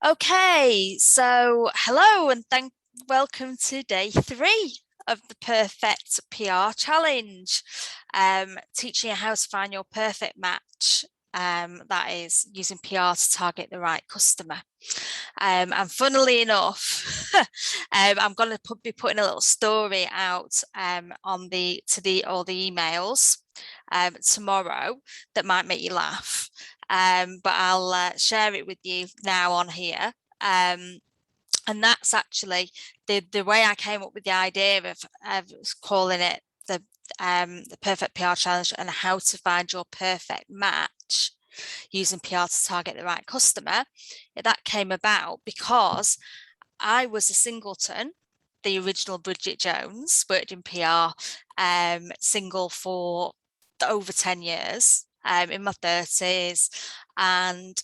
Okay, so hello and welcome to day 3 of the Perfect PR Challenge. Teaching you how to find your perfect match. That is using PR to target the right customer. And funnily enough, I'm going to be putting a little story out on all the emails tomorrow that might make you laugh. But I'll share it with you now on here. And that's actually the way I came up with the idea of calling it the Perfect PR Challenge and how to find your perfect match using PR to target the right customer. That came about because I was a singleton, the original Bridget Jones, worked in PR, single for over 10 years, in my 30s. And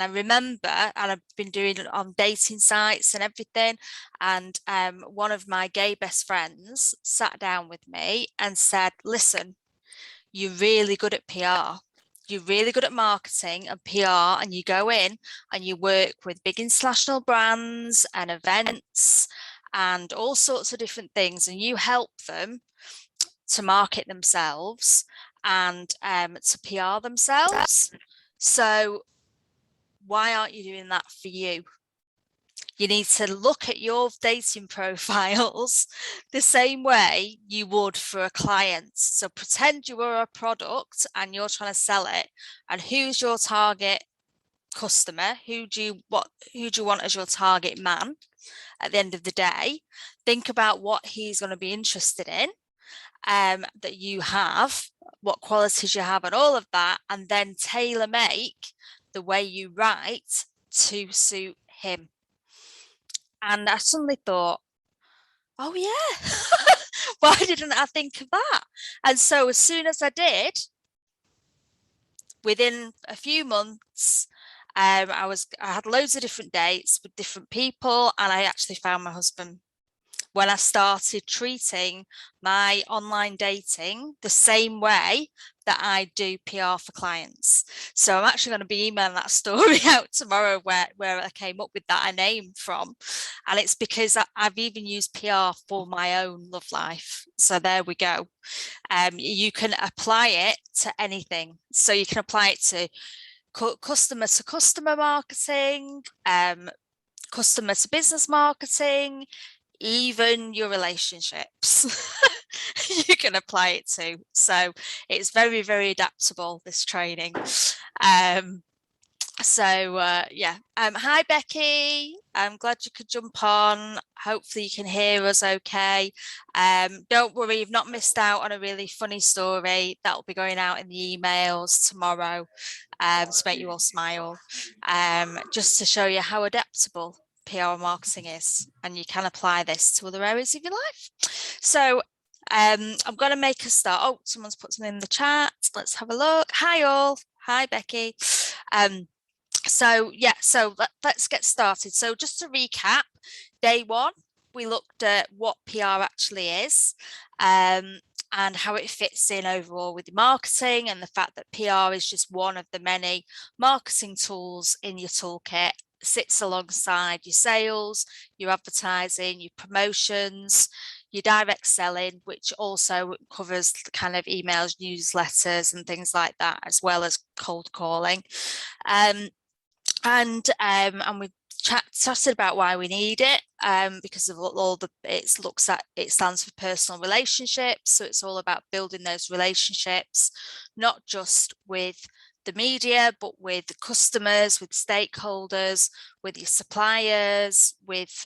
I remember, and I've been doing it on dating sites and everything. And one of my gay best friends sat down with me and said, listen, you're really good at PR. You're really good at marketing and PR, and you go in and you work with big international brands and events and all sorts of different things, and you help them to market themselves and to PR themselves. So why aren't you doing that for you? You need to look at your dating profiles the same way you would for a client. So pretend you are a product and you're trying to sell it. And who's your target customer? Who do you want as your target man at the end of the day? Think about what he's going to be interested in, that you have, what qualities you have, and all of that, and then tailor make the way you write to suit him. And I suddenly thought, oh yeah, why didn't I think of that? And so as soon as I did, within a few months, I had loads of different dates with different people, and I actually found my husband when I started treating my online dating the same way that I do PR for clients. So I'm actually going to be emailing that story out tomorrow where I came up with that name from. And it's because I've even used PR for my own love life. So there we go. You can apply it to anything. So you can apply it to customer marketing, customer to business marketing, even your relationships. You can apply it to. So it's very, very adaptable, this training. Yeah. Hi Becky, I'm glad you could jump on. Hopefully you can hear us okay. Don't worry, you've not missed out on a really funny story that will be going out in the emails tomorrow, to make you all smile, just to show you how adaptable PR marketing is, and you can apply this to other areas of your life. So I'm going to make a start. Oh, someone's put something in the chat. Let's have a look. Hi all. Hi Becky. So let's get started. So just to recap, day 1, we looked at what PR actually is, and how it fits in overall with the marketing, and the fact that PR is just one of the many marketing tools in your toolkit, sits alongside your sales, your advertising, your promotions, your direct selling, which also covers kind of emails, newsletters and things like that, as well as cold calling. And we chatted about why we need it, because of all it stands for personal relationships. So it's all about building those relationships, not just with the media, but with the customers, with stakeholders, with your suppliers, with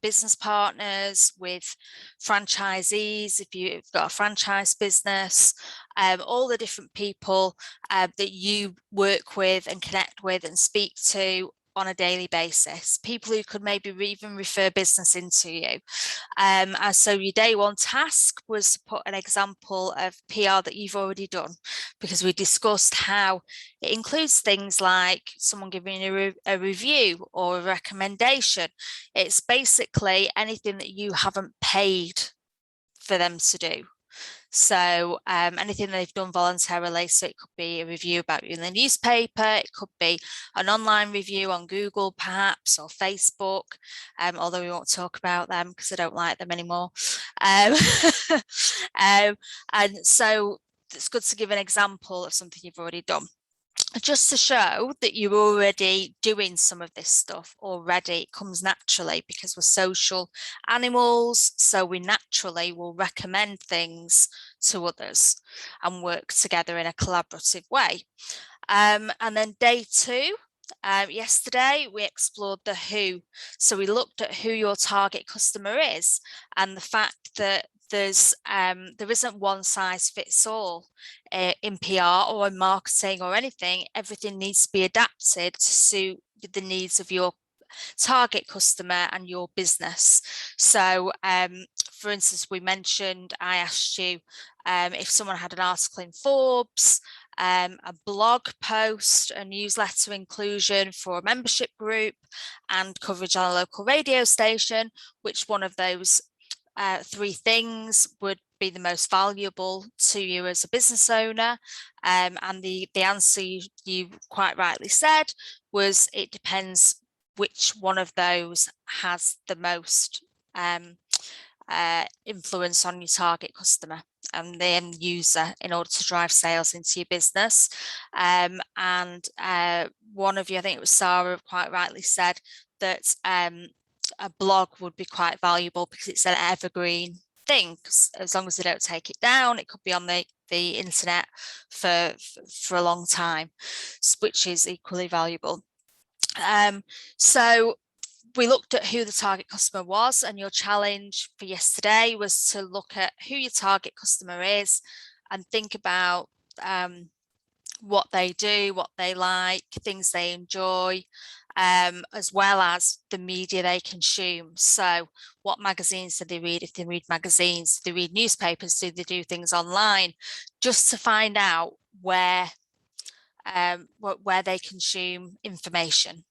business partners, with franchisees, if you've got a franchise business, all the different people that you work with and connect with and speak to on a daily basis, people who could maybe even refer business into you. And so your day 1 task was to put an example of PR that you've already done, because we discussed how it includes things like someone giving you a review or a recommendation. It's basically anything that you haven't paid for them to do. So anything they've done voluntarily, so it could be a review about you in the newspaper, it could be an online review on Google perhaps, or Facebook, although we won't talk about them because I don't like them anymore. And so it's good to give an example of something you've already done, just to show that you're already doing some of this stuff already. It comes naturally because we're social animals, so we naturally will recommend things to others and work together in a collaborative way. And then day 2, yesterday we explored the who. So we looked at who your target customer is, and the fact that there isn't one size fits all in PR or in marketing or anything. Everything needs to be adapted to suit the needs of your target customer and your business. So for instance, I asked you if someone had an article in Forbes, a blog post, a newsletter inclusion for a membership group, and coverage on a local radio station, which one of those 3 things would be the most valuable to you as a business owner? And the answer you quite rightly said was, it depends which one of those has the most influence on your target customer and the end user in order to drive sales into your business. And one of you, I think it was Sarah, quite rightly said that a blog would be quite valuable because it's an evergreen thing. As long as they don't take it down, it could be on the internet for a long time, which is equally valuable. So we looked at who the target customer was, and your challenge for yesterday was to look at who your target customer is and think about what they do, what they like, things they enjoy, as well as the media they consume. So what magazines do they read? If they read magazines, do they read newspapers? Do they do things online? Just to find out where they consume information.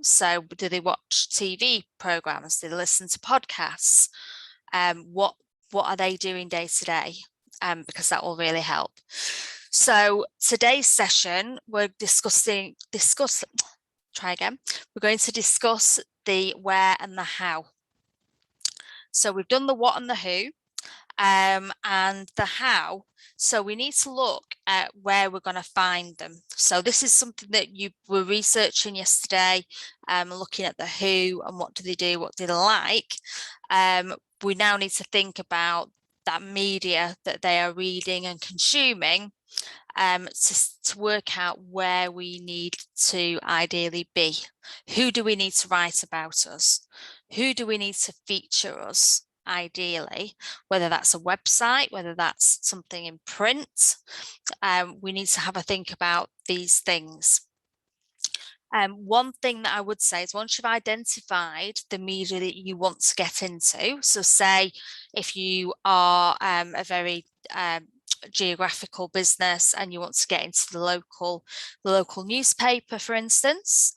So do they watch TV programs? Do they listen to podcasts? What are they doing day to day? Because that will really help. So today's session, we're going to discuss the where and the how. So we've done the what and the who, and the how. So we need to look at where we're going to find them. So this is something that you were researching yesterday, looking at the who and what do they do, what do they like. We now need to think about that media that they are reading and consuming, to work out where we need to ideally be. Who do we need to write about us? Who do we need to feature us? Ideally, whether that's a website, whether that's something in print, we need to have a think about these things. One thing that I would say is, once you've identified the media that you want to get into, so say if you are a very geographical business and you want to get into the local newspaper, for instance,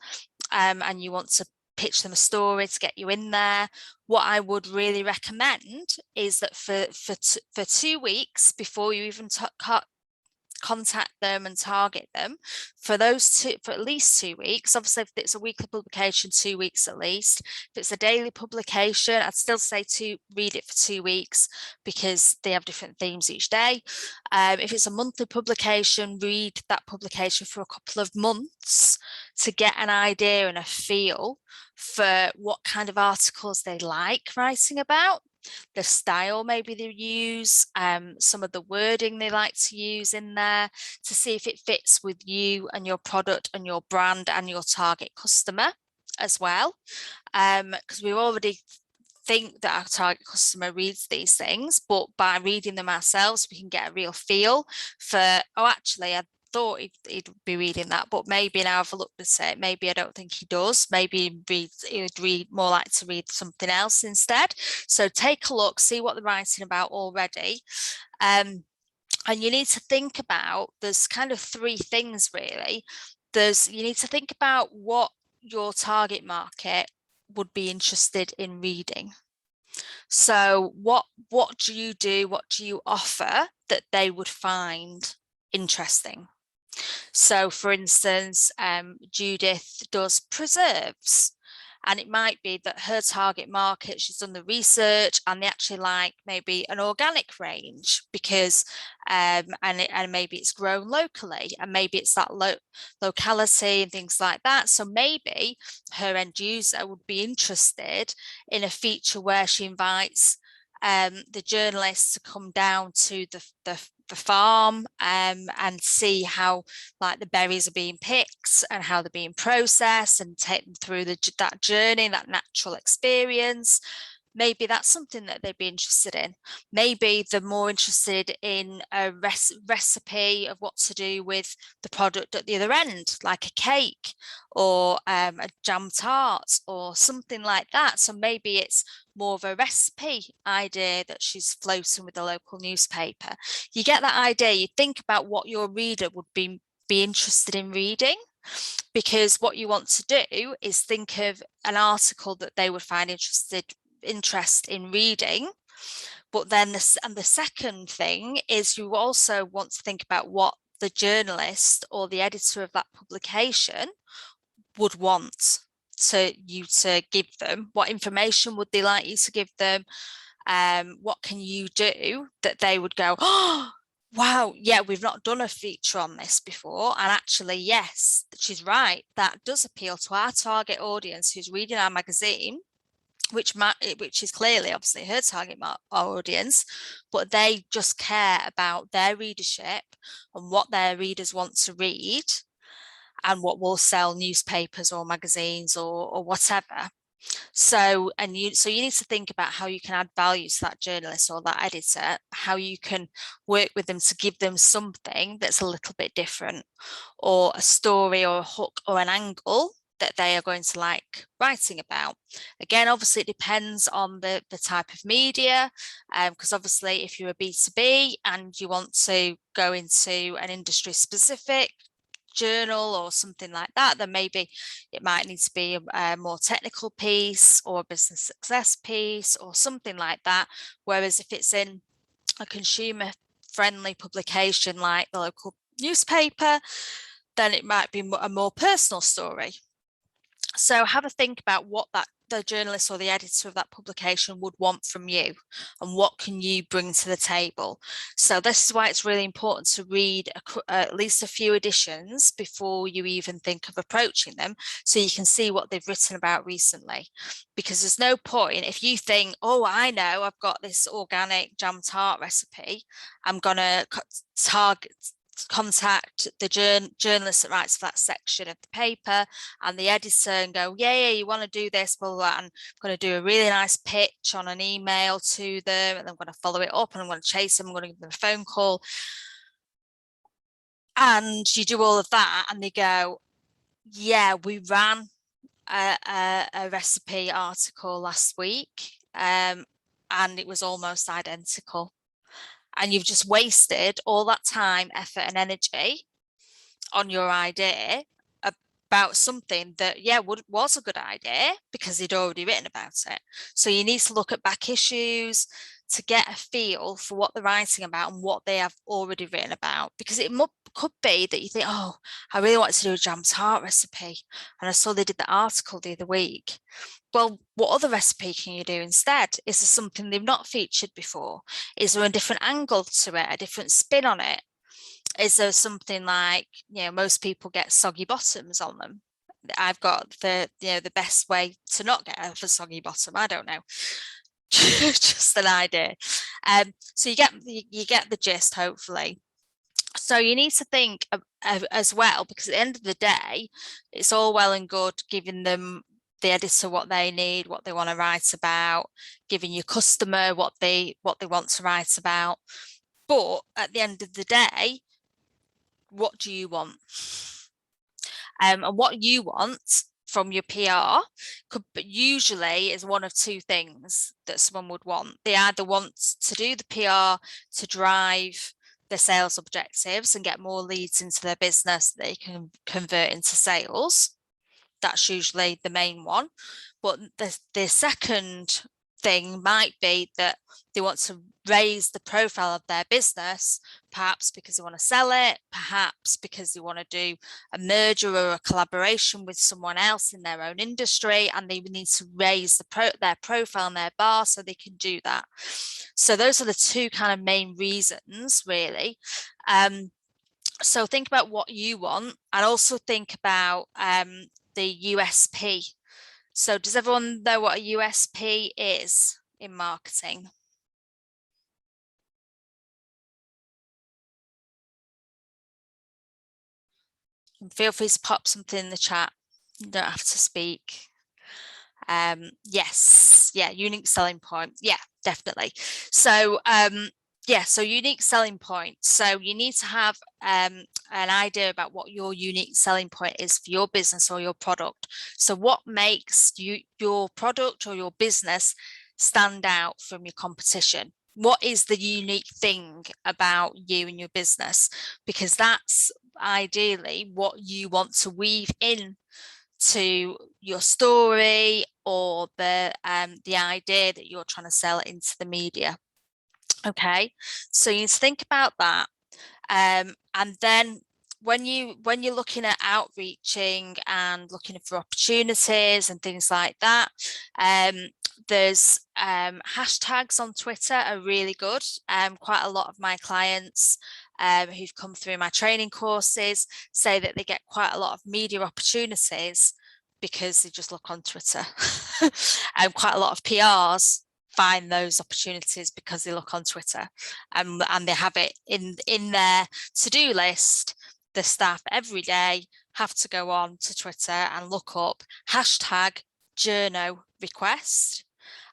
and you want to pitch them a story to get you in there, what I would really recommend is that for 2 weeks before you even contact them and target them, for at least 2 weeks. Obviously, if it's a weekly publication, 2 weeks at least. If it's a daily publication, I'd still say to read it for 2 weeks because they have different themes each day. If it's a monthly publication, read that publication for a couple of months to get an idea and a feel for what kind of articles they like writing about, the style maybe they use, some of the wording they like to use in there, to see if it fits with you and your product and your brand and your target customer as well. Because we already think that our target customer reads these things, but by reading them ourselves, we can get a real feel for, oh, actually, I thought he'd be reading that, but maybe now I've looked at it, maybe I don't think he does. Maybe he'd read more like to read something else instead. So take a look, see what they're writing about already. And you need to think about, there's kind of 3 things really. You need to think about what your target market would be interested in reading. So what do you do? What do you offer that they would find interesting? So for instance, Judith does preserves. And it might be that her target market, she's done the research and they actually like maybe an organic range because, and maybe it's grown locally and maybe it's that locality and things like that. So maybe her end user would be interested in a feature where she invites the journalists to come down to the farm and see how like the berries are being picked and how they're being processed and take them through that journey, that natural experience. Maybe that's something that they'd be interested in. Maybe they're more interested in a recipe of what to do with the product at the other end, like a cake or a jam tart or something like that. So maybe it's more of a recipe idea that she's floating with the local newspaper. You get that idea, you think about what your reader would be interested in reading, because what you want to do is think of an article that they would find interest in reading. But then the second thing is you also want to think about what the journalist or the editor of that publication would want you to give them. What information would they like you to give them? What can you do that they would go, oh, wow, yeah, we've not done a feature on this before. And actually, yes, she's right. That does appeal to our target audience who's reading our magazine, which is clearly obviously her target audience, but they just care about their readership and what their readers want to read and what will sell newspapers or magazines or whatever. So you need to think about how you can add value to that journalist or that editor, how you can work with them to give them something that's a little bit different, or a story or a hook or an angle that they are going to like writing about. Again, obviously it depends on the type of media, because obviously if you're a B2B and you want to go into an industry specific journal or something like that, then maybe it might need to be a more technical piece or a business success piece or something like that. Whereas if it's in a consumer friendly publication like the local newspaper, then it might be a more personal story. So have a think about what the journalist or the editor of that publication would want from you and what can you bring to the table. So this is why it's really important to read at least a few editions before you even think of approaching them, so you can see what they've written about recently. Because there's no point if you think, oh, I know, I've got this organic jam tart recipe, I'm going to contact the journalist that writes for that section of the paper and the editor and go, yeah, you want to do this, blah, blah, blah, and I'm going to do a really nice pitch on an email to them, and I'm going to follow it up and I'm going to chase them, I'm going to give them a phone call. And you do all of that and they go, yeah, we ran a recipe article last week and it was almost identical. And you've just wasted all that time, effort and energy on your idea about something that, yeah, was a good idea because they'd already written about it. So you need to look at back issues to get a feel for what they're writing about and what they have already written about. Because it could be that you think, oh, I really wanted to do a jam tart recipe and I saw they did the article the other week. Well, what other recipe can you do instead? Is there something they've not featured before? Is there a different angle to it, a different spin on it? Is there something like, most people get soggy bottoms on them? I've got the best way to not get a soggy bottom. I don't know. Just an idea. So you get the gist, hopefully. So you need to think as well, because at the end of the day, it's all well and good giving them the editor what they need, what they want to write about, giving your customer what they want to write about. But at the end of the day, what do you want? And what you want from your PR usually is one of two things that someone would want. They either want to do the PR to drive their sales objectives and get more leads into their business that they can convert into sales. That's usually the main one. But the second thing might be that they want to raise the profile of their business, perhaps because they want to sell it, perhaps because they want to do a merger or a collaboration with someone else in their own industry, and they need to raise their profile and their bar so they can do that. So those are the two kind of main reasons, really. So think about what you want, and also think about the USP. So does everyone know what a USP is in marketing? And feel free to pop something in the chat. You don't have to speak. Yes, yeah, unique selling point. Yeah, definitely. So yeah, so unique selling point. So you need to have an idea about what your unique selling point is for your business or your product. So what makes your product or your business stand out from your competition? What is the unique thing about you and your business? Because that's ideally what you want to weave in to your story or the idea that you're trying to sell into the media. Okay, so you need to think about that, and then when you're looking at outreaching and looking for opportunities and things like that, there's hashtags on Twitter are really good. Quite a lot of my clients who've come through my training courses say that they get quite a lot of media opportunities because they just look on Twitter. And quite a lot of PRs find those opportunities because they look on Twitter, and they have it in their to-do list. The staff every day have to go on to Twitter and look up hashtag journo request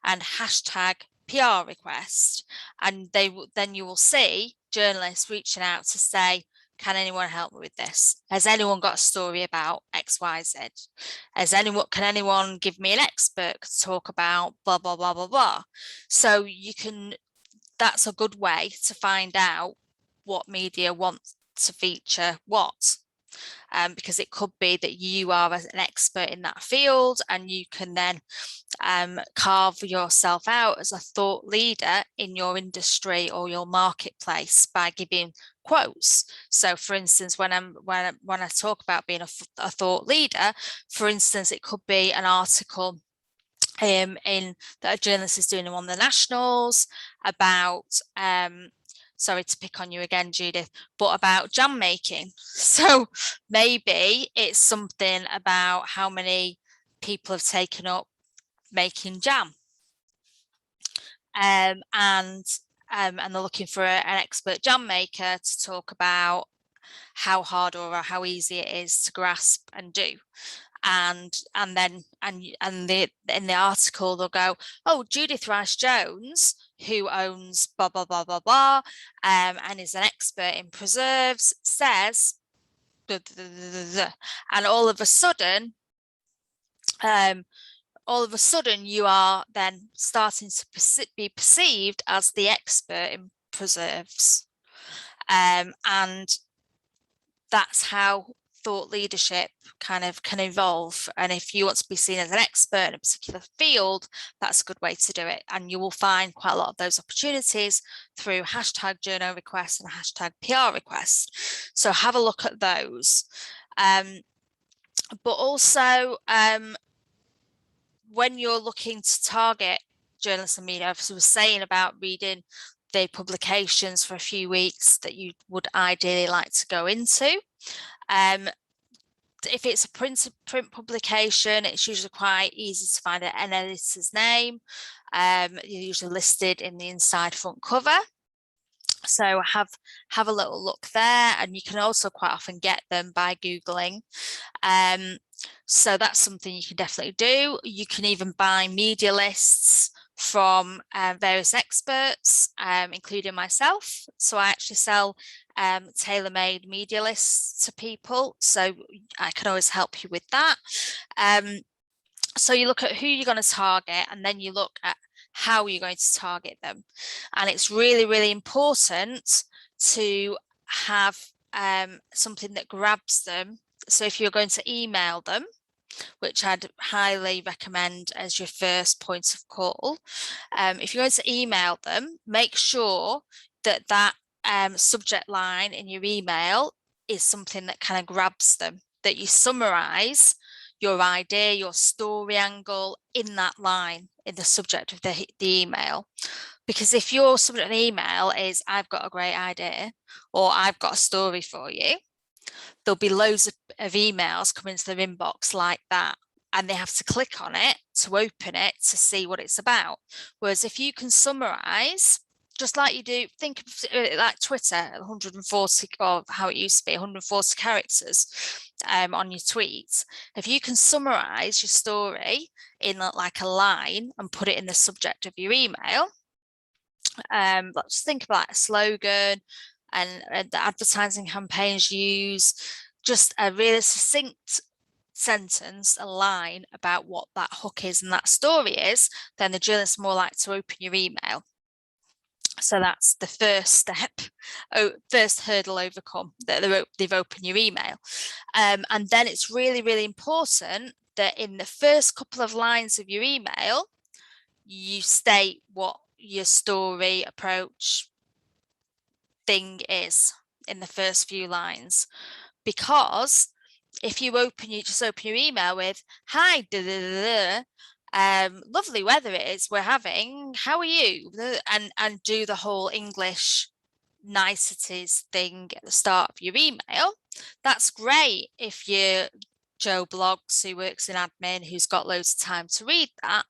and hashtag PR request, and then you will see journalists reaching out to say, can anyone help me with this? Has anyone got a story about XYZ? Can anyone give me an expert to talk about blah, blah, blah, blah, blah? So that's a good way to find out what media wants to feature what. Because it could be that you are an expert in that field and you can then carve yourself out as a thought leader in your industry or your marketplace by giving quotes. So for instance, when I talk about being a thought leader, for instance, it could be an article in that a journalist is doing on the Nationals about sorry to pick on you again, Judith, but about jam making. So maybe it's something about how many people have taken up making jam, and they're looking for an expert jam maker to talk about how hard or how easy it is to grasp and do. And then in the article they'll go, oh, Judith Rice-Jones, who owns blah blah blah blah blah, and is an expert in preserves, says and all of a sudden you are then starting to be perceived as the expert in preserves, and that's how thought leadership kind of can evolve. And if you want to be seen as an expert in a particular field, that's a good way to do it. And you will find quite a lot of those opportunities through hashtag journo requests and hashtag PR requests. So have a look at those. But also when you're looking to target journalists and media, as I was saying about reading the publications for a few weeks that you would ideally like to go into. If it's a print publication, it's usually quite easy to find an editor's name. You're usually listed in the inside front cover. So have a little look there, and you can also quite often get them by Googling. So that's something you can definitely do. You can even buy media lists from various experts, including myself. So I actually sell tailor-made media lists to people, so I can always help you with that. So you look at who you're going to target, and then you look at how you're going to target them. And it's really, really important to have something that grabs them. So if you're going to email them, which I'd highly recommend as your first point of call. If you're going to email them, make sure that that subject line in your email is something that kind of grabs them, that you summarize your idea, your story angle in that line in the subject of the email. Because if your subject of the email is, I've got a great idea, or I've got a story for you, there'll be loads of emails come into their inbox like that, and they have to click on it to open it to see what it's about. Whereas if you can summarize, just like you do, think of it like Twitter, 140, or how it used to be, 140 characters on your tweets. If you can summarize your story in like a line and put it in the subject of your email, let's think about a slogan and the advertising campaigns use just a really succinct sentence, a line about what that hook is and that story is, then the journalist's more likely to open your email. So that's the first step, first hurdle overcome, that they've opened your email. And then it's really, really important that in the first couple of lines of your email, you state what your story approach thing is in the first few lines. Because if you just open your email with, hi, lovely weather it is we're having, how are you? And do the whole English niceties thing at the start of your email, that's great if you're Joe Bloggs who works in admin, who's got loads of time to read that.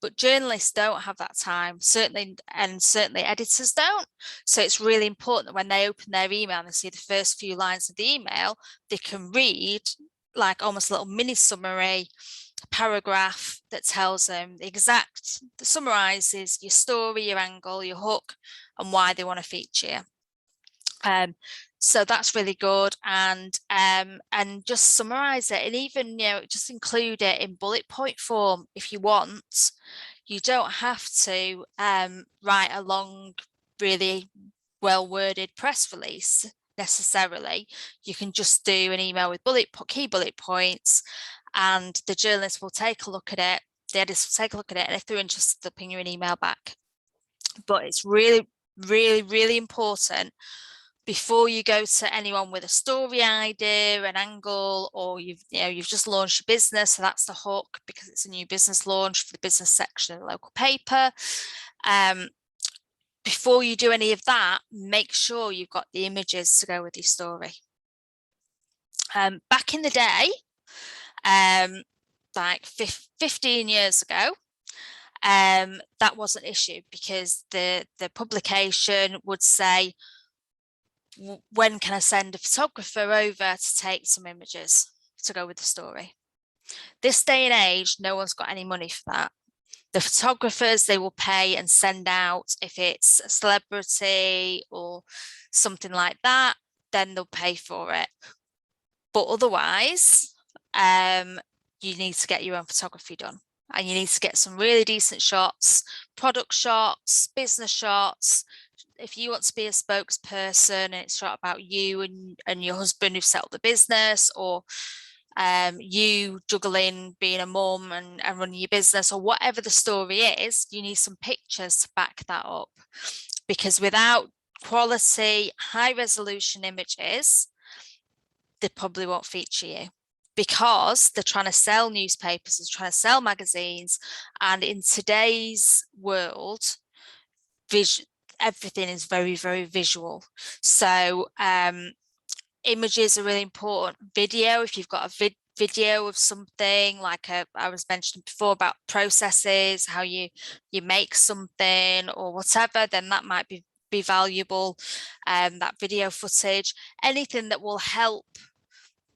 But journalists don't have that time, certainly editors don't. So it's really important that when they open their email and they see the first few lines of the email, they can read like almost a little mini summary paragraph that tells them that summarizes your story, your angle, your hook, and why they want to feature you. So that's really good, and just summarize it, and even just include it in bullet point form if you want. You don't have to write a long, really well worded press release necessarily. You can just do an email with key bullet points, and the journalist will take a look at it, the editors will take a look at it, and if they're interested, they'll ping you an email back. But it's really, really, really important before you go to anyone with a story idea, an angle, or you've just launched your business, so that's the hook because it's a new business launch for the business section of the local paper. Before you do any of that, make sure you've got the images to go with your story. Back in the day, like 15 years ago, that wasn't an issue because the publication would say, when can I send a photographer over to take some images to go with the story? This day and age, no one's got any money for that. The photographers, they will pay and send out, if it's a celebrity or something like that, then they'll pay for it. But otherwise, you need to get your own photography done, and you need to get some really decent shots, product shots, business shots. If you want to be a spokesperson and it's shot about you and your husband who've set up the business, or you juggling being a mum and running your business, or whatever the story is, you need some pictures to back that up. Because without quality, high resolution images, they probably won't feature you, because they're trying to sell newspapers, they're trying to sell magazines, and in today's world, everything is very, very visual. So images are really important. Video, if you've got a video of something, like I was mentioning before about processes, how you make something or whatever, then that might be valuable. That video footage, anything that will help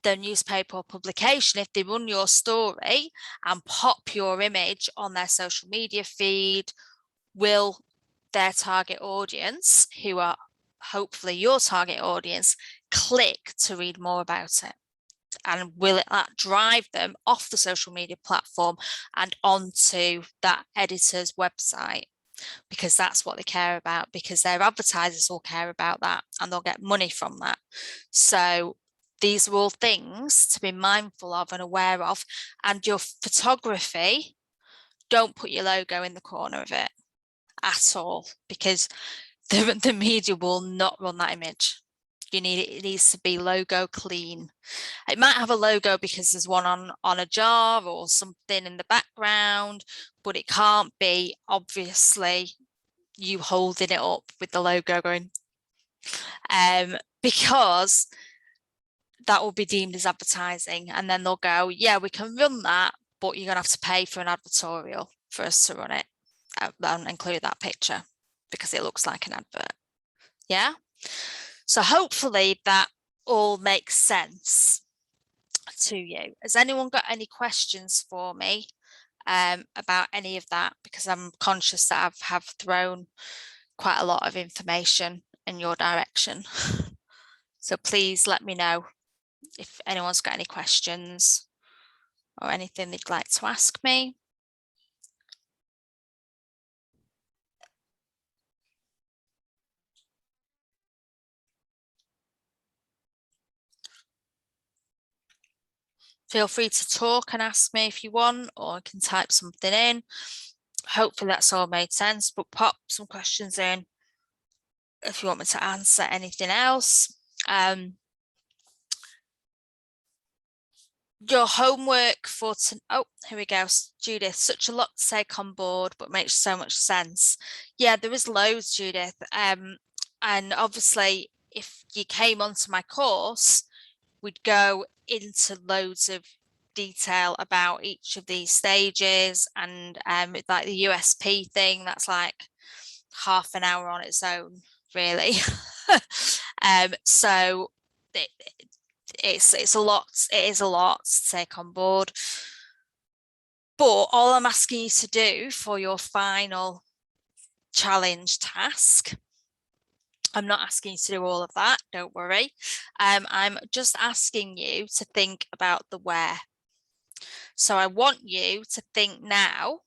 the newspaper or publication, if they run your story and pop your image on their social media feed, will their target audience, who are hopefully your target audience, click to read more about it? And will that drive them off the social media platform and onto that editor's website? Because that's what they care about, because their advertisers will care about that and they'll get money from that. So these are all things to be mindful of and aware of. And your photography, don't put your logo in the corner of it at all, because the media will not run that image. It needs to be logo clean. It might have a logo because there's one on a jar or something in the background, but it can't be obviously you holding it up with the logo going, because that will be deemed as advertising, and then they'll go, yeah, we can run that, but you're gonna have to pay for an advertorial for us to run it and include that picture because it looks like an advert. Yeah, so hopefully that all makes sense to you. Has anyone got any questions for me about any of that? Because I'm conscious that I have thrown quite a lot of information in your direction. So please let me know if anyone's got any questions or anything they'd like to ask me. Feel free to talk and ask me if you want, or I can type something in. Hopefully that's all made sense, but pop some questions in if you want me to answer anything else. Your homework for oh, here we go, Judith. Such a lot to take on board, but makes so much sense. Yeah, there is loads, Judith. And obviously, if you came onto my course, we'd go into loads of detail about each of these stages, and like the USP thing, that's like half an hour on its own, really. So it's a lot. It is a lot to take on board. But all I'm asking you to do for your final challenge task, I'm not asking you to do all of that, don't worry. I'm just asking you to think about the where. So I want you to think now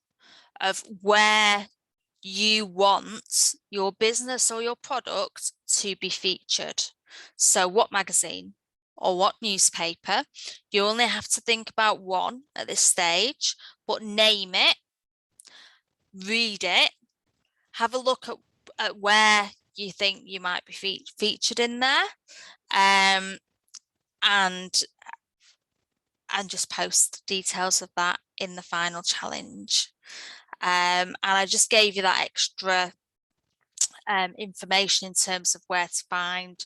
of where you want your business or your product to be featured. So what magazine or what newspaper? You only have to think about one at this stage, but name it, read it, have a look at where you think you might be featured in there, and just post details of that in the final challenge. And I just gave you that extra information in terms of where to find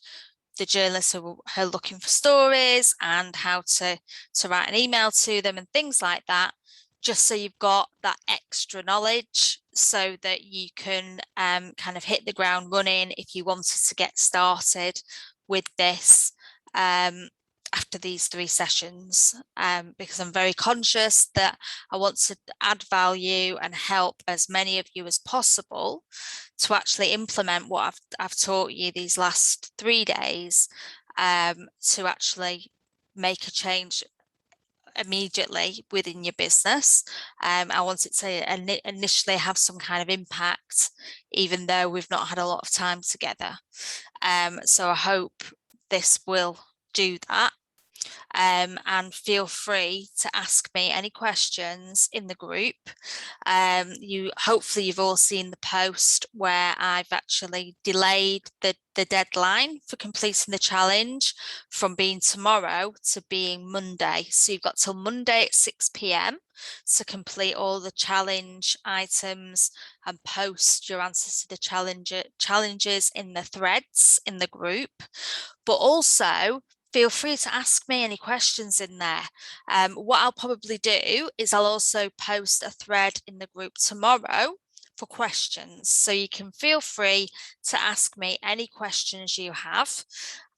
the journalists who are looking for stories and how to write an email to them and things like that, just so you've got that extra knowledge so that you can kind of hit the ground running if you wanted to get started with this after these 3 sessions, because I'm very conscious that I want to add value and help as many of you as possible to actually implement what I've taught you these last 3 days, to actually make a change immediately within your business. I want it to initially have some kind of impact, even though we've not had a lot of time together. So I hope this will do that. And feel free to ask me any questions in the group. Hopefully you've all seen the post where I've actually delayed the deadline for completing the challenge from being tomorrow to being Monday. So you've got till Monday at 6 p.m. to complete all the challenge items and post your answers to the challenges in the threads in the group. But also, feel free to ask me any questions in there. What I'll probably do is I'll also post a thread in the group tomorrow for questions. So you can feel free to ask me any questions you have.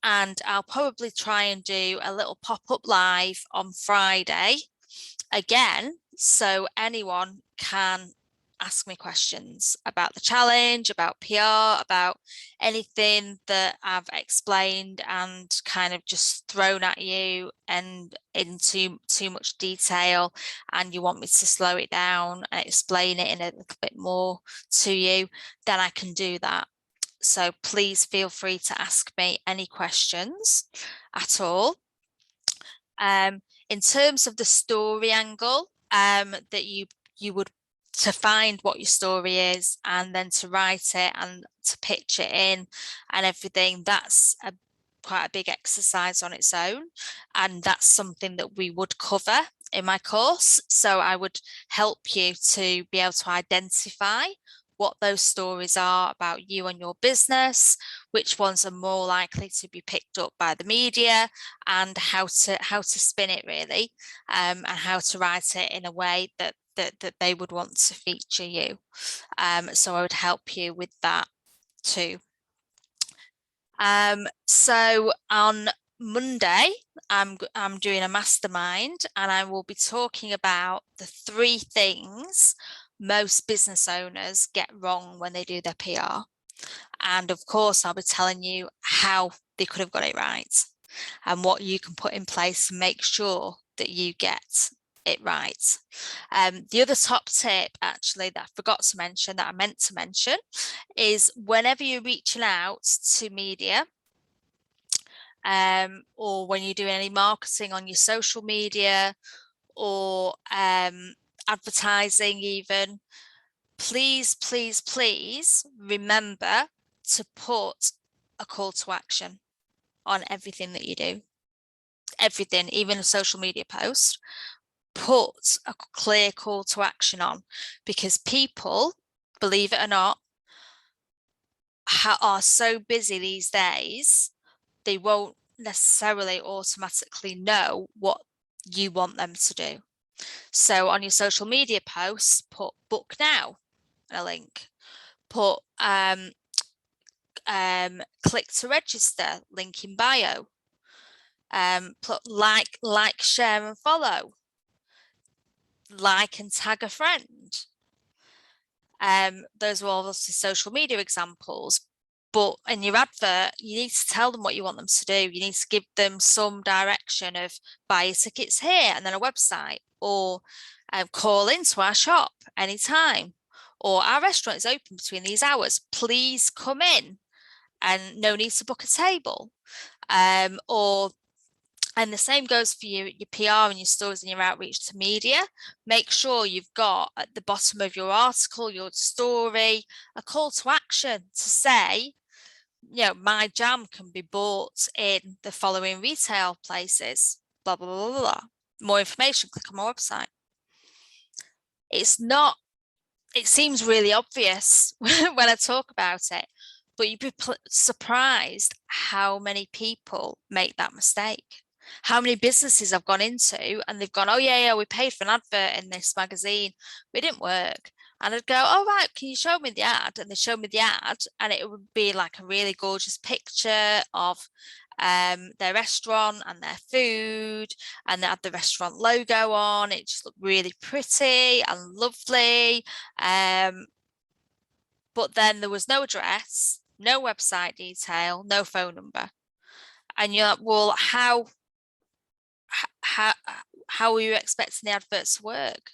And I'll probably try and do a little pop-up live on Friday again, so anyone can ask me questions about the challenge, about PR, about anything that I've explained and kind of just thrown at you and into too much detail, and you want me to slow it down and explain it in a little bit more to you, then I can do that. So please feel free to ask me any questions at all. In terms of the story angle, that you would, to find what your story is and then to write it and to pitch it in and everything, that's quite a big exercise on its own, and that's something that we would cover in my course. So I would help you to be able to identify what those stories are about you and your business, which ones are more likely to be picked up by the media, and how to spin it really, and how to write it in a way that they would want to feature you. So I would help you with that too. So on Monday, I'm doing a mastermind, and I will be talking about the 3 things most business owners get wrong when they do their PR. And of course, I'll be telling you how they could have got it right and what you can put in place to make sure that you get it right. The other top tip, actually, that I forgot to mention, that I meant to mention, is whenever you're reaching out to media, or when you're doing any marketing on your social media, or advertising even, please, please, please remember to put a call to action on everything that you do. Everything, even a social media post, put a clear call to action on, because people, believe it or not, are so busy these days, they won't necessarily automatically know what you want them to do. So on your social media posts, put book now, a link, put click to register, link in bio, put like, share and follow, like and tag a friend. Those are obviously social media examples, but in your advert, you need to tell them what you want them to do. You need to give them some direction of buy your tickets here and then a website, or call into our shop anytime, or our restaurant is open between these hours. Please come in, and no need to book a table. And the same goes for your PR and your stories and your outreach to media. Make sure you've got at the bottom of your article, your story, a call to action to say, you know, my jam can be bought in the following retail places, blah, blah, blah, blah, blah. More information, click on my website. It's not, it seems really obvious when I talk about it, but you'd be surprised how many people make that mistake. How many businesses I've gone into and they've gone, oh yeah, we paid for an advert in this magazine, but it didn't work. And I'd go, oh right, can you show me the ad? And they showed me the ad, and it would be like a really gorgeous picture of their restaurant and their food, and they had the restaurant logo on. It just looked really pretty and lovely. But then there was no address, no website detail, no phone number. And you're like, well, how are you expecting the adverts to work?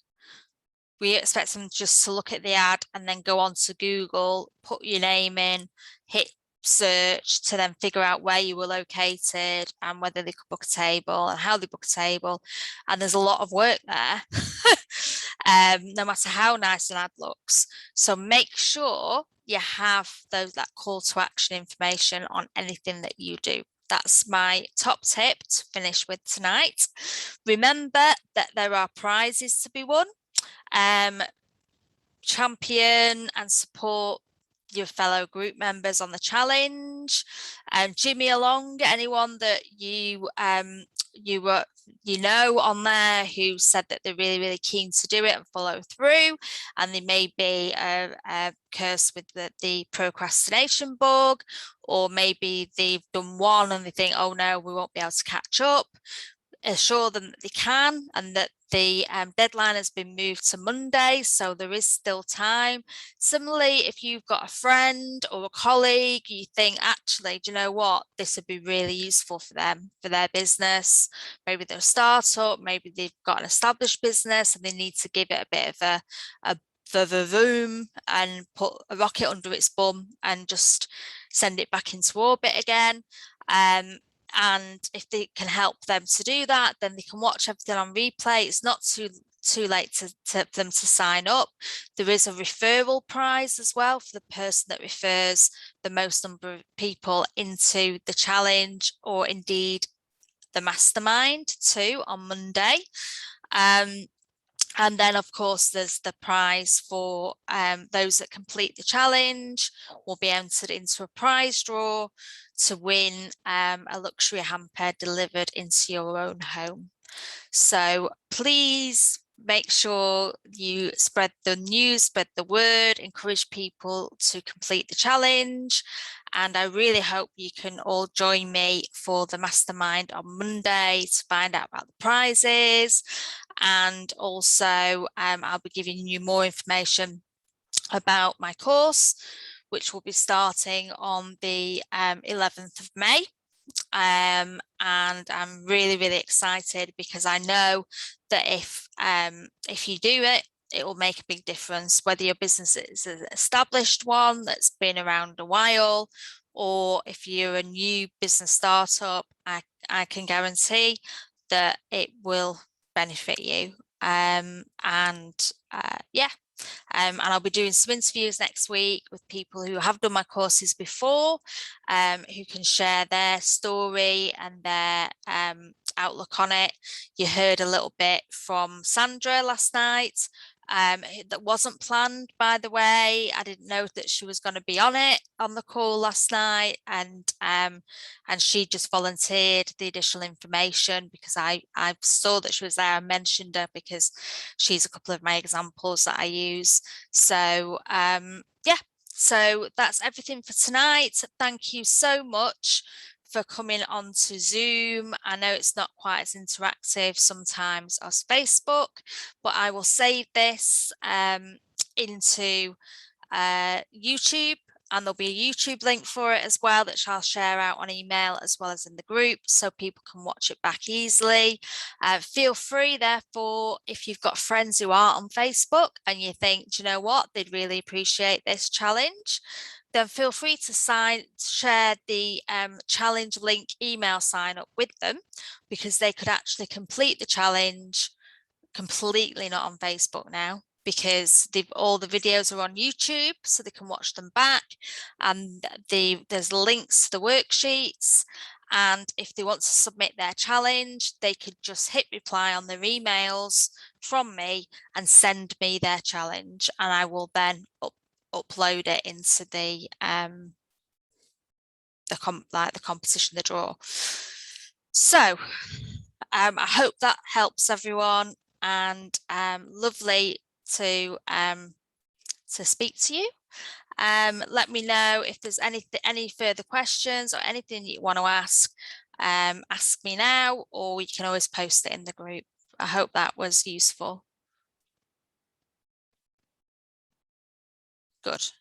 We expect them just to look at the ad and then go on to Google, put your name in, hit search to then figure out where you were located and whether they could book a table and how they book a table. And there's a lot of work there, no matter how nice an ad looks. So make sure you have that call to action information on anything that you do. That's my top tip to finish with tonight. Remember that there are prizes to be won. Champion and support your fellow group members on the challenge, and Jimmy along, anyone that you know on there who said that they're really, really keen to do it and follow through, and they may be cursed with the procrastination bug, or maybe they've done one and they think, oh no, we won't be able to catch up. Assure them that they can, and that the deadline has been moved to Monday, so there is still time. Similarly, if you've got a friend or a colleague, you think, actually, do you know what, this would be really useful for them, for their business. Maybe they're a startup, maybe they've got an established business and they need to give it a bit of a vroom and put a rocket under its bum and just send it back into orbit again. and if they can help them to do that, then they can watch everything on replay. It's not too late for them to sign up. There is a referral prize as well for the person that refers the most number of people into the challenge, or indeed the mastermind too, on Monday. And then, of course, there's the prize for those that complete the challenge will be entered into a prize draw to win a luxury hamper delivered into your own home. So please make sure you spread the news, spread the word, encourage people to complete the challenge. And I really hope you can all join me for the mastermind on Monday to find out about the prizes. And also I'll be giving you more information about my course, which will be starting on the 11th of May. And I'm really excited, because I know that if you do it, it will make a big difference, whether your business is an established one that's been around a while, or if you're a new business startup. I can guarantee that it will benefit you. Yeah. And I'll be doing some interviews next week with people who have done my courses before, who can share their story and their outlook on it. You heard a little bit from Sandra last night. That wasn't planned, by the way. I didn't know that she was going to be on the call last night, and she just volunteered the additional information because I saw that she was there. I mentioned her because she's a couple of my examples that I use. So yeah, so that's everything for tonight. Thank you so much for coming on to Zoom. I know it's not quite as interactive sometimes as Facebook, but I will save this into YouTube, and there'll be a YouTube link for it as well that I'll share out on email as well as in the group, so people can watch it back easily. Feel free, therefore, if you've got friends who are on Facebook and you think, do you know what, they'd really appreciate this challenge, then feel free to share the challenge link email sign up with them, because they could actually complete the challenge completely not on Facebook now, because all the videos are on YouTube, so they can watch them back, and there's links to the worksheets. And if they want to submit their challenge, they could just hit reply on their emails from me and send me their challenge, and I will then upload it into the competition, the draw. So I hope that helps everyone, and lovely to speak to you. Let me know if there's any further questions or anything you want to ask. Ask me now, or you can always post it in the group. I hope that was useful. Good.